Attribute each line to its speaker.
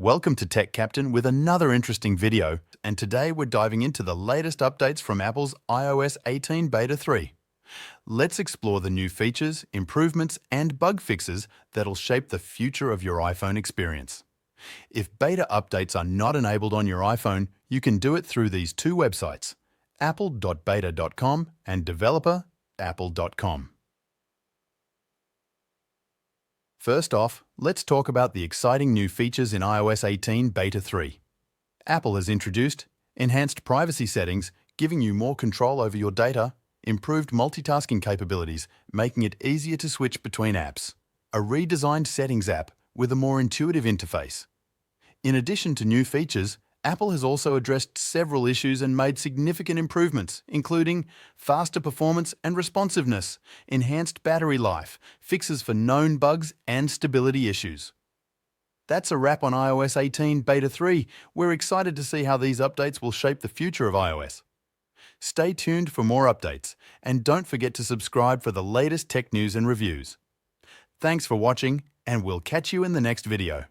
Speaker 1: Welcome to Tech Captain with another interesting video, and today we're diving into the latest updates from Apple's iOS 18 Beta 3. Let's explore the new features, improvements, and bug fixes that'll shape the future of your iPhone experience. If beta updates are not enabled on your iPhone, you can do it through these two websites, apple.beta.com and developer.apple.com. First off, let's talk about the exciting new features in iOS 18 Beta 3. Apple has introduced enhanced privacy settings, giving you more control over your data, improved multitasking capabilities, making it easier to switch between apps, a redesigned Settings app with a more intuitive interface. In addition to new features, Apple has also addressed several issues and made significant improvements, including faster performance and responsiveness, enhanced battery life, fixes for known bugs, and stability issues. That's a wrap on iOS 18 Beta 3. We're excited to see how these updates will shape the future of iOS. Stay tuned for more updates, and don't forget to subscribe for the latest tech news and reviews. Thanks for watching, and we'll catch you in the next video.